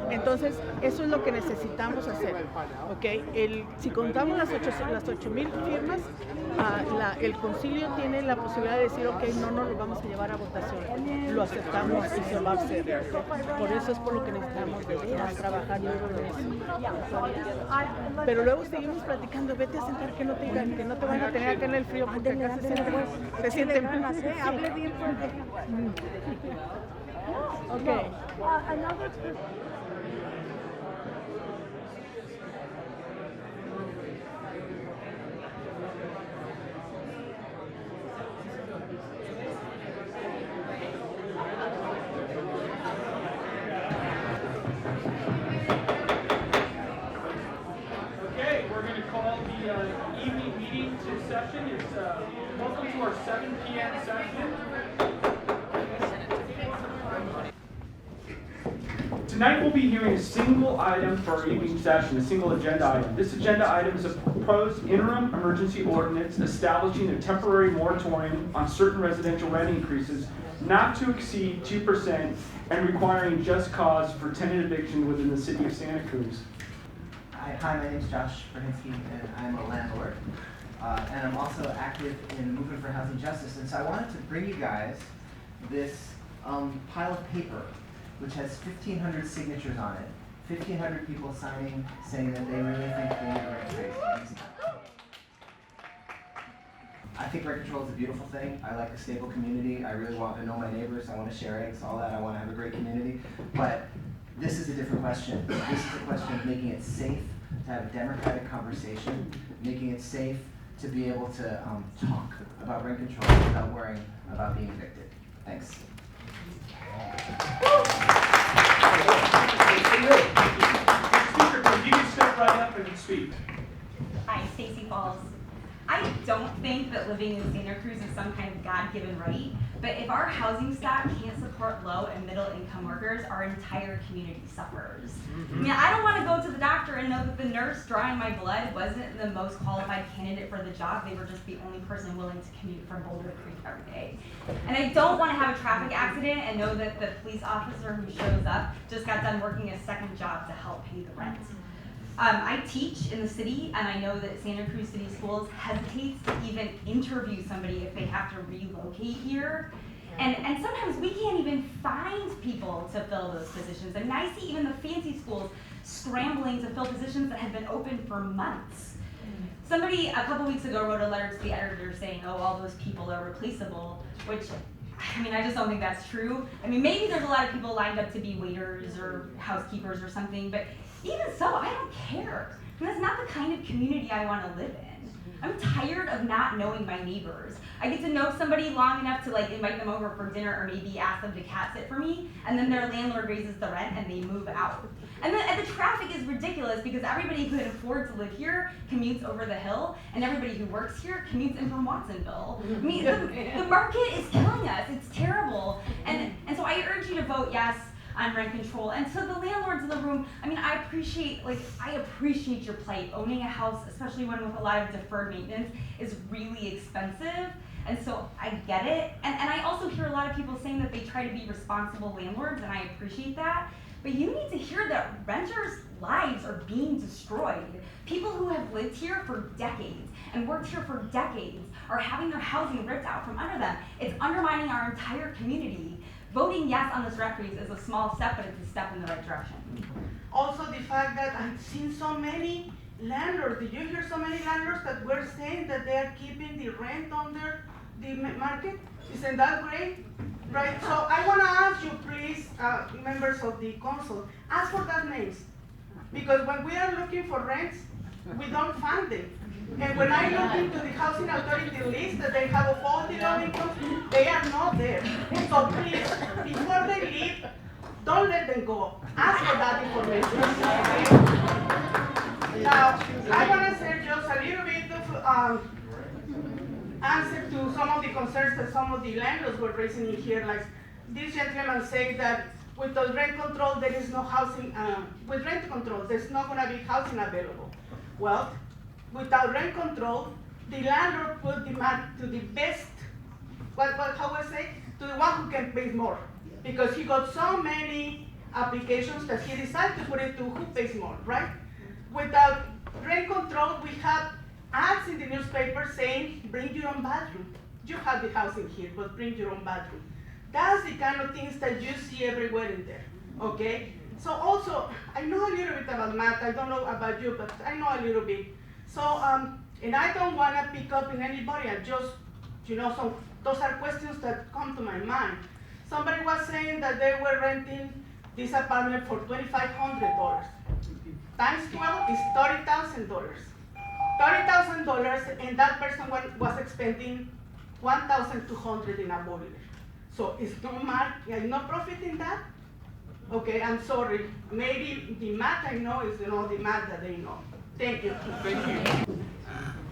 Entonces, eso es lo que necesitamos hacer, ¿ok? Si contamos las 8,000 firmas, el concilio tiene la posibilidad de decir, ok, no nos lo vamos a llevar a votación, lo aceptamos y se va a hacer, ¿okay? Por eso es por lo que necesitamos trabajar duro en eso. Pero luego seguimos platicando, vete a sentar que no te digan, que no te van a tener acá en el frío, porque acá se sienten más. Hable bien fuerte. Ok. Evening meeting to session. It's welcome to our 7 p.m. session. Tonight we'll be hearing a single item for our evening session, a single agenda item. This agenda item is a proposed interim emergency ordinance establishing a temporary moratorium on certain residential rent increases not to exceed 2% and requiring just cause for tenant eviction within the city of Santa Cruz. Hi, my name is Josh Brahinsky, and I'm a landlord. And I'm also active in Movement for Housing Justice. And so I wanted to bring you guys this pile of paper, which has 1,500 signatures on it. 1,500 people signing, saying that they really think they need rent space. I think rent control is a beautiful thing. I like a stable community. I really want to know my neighbors. I want to share eggs, all that. I want to have a great community. But this is a different question. This is a question of making it safe to have a democratic conversation, making it safe to be able to talk about rent control without worrying about being evicted. Thanks. Speaker, if you can step right up and speak. Hi, Stacey Falls. I don't think that living in Santa Cruz is some kind of God-given right, but if our housing stock can't support low and middle income workers, our entire community suffers. I mean, I don't want to go to the doctor and know that the nurse drawing my blood wasn't the most qualified candidate for the job. They were just the only person willing to commute from Boulder Creek every day. And I don't want to have a traffic accident and know that the police officer who shows up just got done working a second job to help pay the rent. I teach in the city, and I know that Santa Cruz City Schools hesitates to even interview somebody if they have to relocate here. And sometimes we can't even find people to fill those positions. I mean, I see even the fancy schools scrambling to fill positions that have been open for months. Somebody a couple weeks ago wrote a letter to the editor saying, oh, all those people are replaceable, which, I mean, I just don't think that's true. I mean, maybe there's a lot of people lined up to be waiters or housekeepers or something, but even so, I don't care. And that's not the kind of community I want to live in. I'm tired of not knowing my neighbors. I get to know somebody long enough to invite them over for dinner or maybe ask them to cat sit for me, and then their landlord raises the rent and they move out. And the traffic is ridiculous because everybody who can afford to live here commutes over the hill, and everybody who works here commutes in from Watsonville. I mean, the market is killing us. It's terrible. And so I urge you to vote yes on rent control. And to the landlords in the room, I mean, I appreciate your plight. Owning a house, especially one with a lot of deferred maintenance, is really expensive. And so I get it. And I also hear a lot of people saying that they try to be responsible landlords, and I appreciate that. But you need to hear that renters' lives are being destroyed. People who have lived here for decades and worked here for decades are having their housing ripped out from under them. It's undermining our entire community. Voting yes on this rent freeze is a small step, but it's a step in the right direction. Also, the fact that I've seen so many landlords, did you hear so many landlords that were saying that they are keeping the rent under the market? Isn't that great? Right, so I want to ask you, please, members of the council, ask for that names. Because when we are looking for rents, we don't find them. And when I look into the housing authority list that they have of all the low incomes, they are not there. So please, before they leave, don't let them go. Ask for that information. Now, I want to say just a little bit of answer to some of the concerns that some of the landlords were raising in here. Like this gentleman said that with the rent control, there is no housing, with rent control, there's not going to be housing available. Well, without rent control, the landlord will demand to the best how I say, to the one who can pay more. Because he got so many applications that he decided to put it to who pays more, right? Without rent control, we have ads in the newspaper saying, bring your own bathroom. You have the housing here, but bring your own bathroom. That's the kind of things that you see everywhere in there, okay? So also, I know a little bit about math. I don't know about you, but I know a little bit. So, and I don't want to pick up in anybody. I just, those are questions that come to my mind. Somebody was saying that they were renting this apartment for $2,500. Times 12 is $30,000. $30,000, and that person was expending $1,200 in a boiler. So it's no profit in that. Okay, I'm sorry. Maybe the math I know is the math that they know. Thank you. Thank you.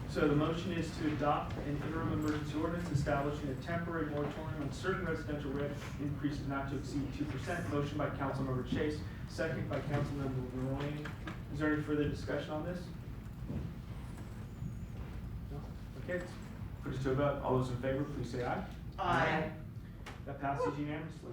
So the motion is to adopt an interim emergency ordinance establishing a temporary moratorium on certain residential rent increases not to exceed 2%. Motion by Councilmember Chase, second by Councilmember Rowan. Is there any further discussion on this? No? Okay, let's put it to a vote. All those in favor, please say aye. Aye. That passes unanimously.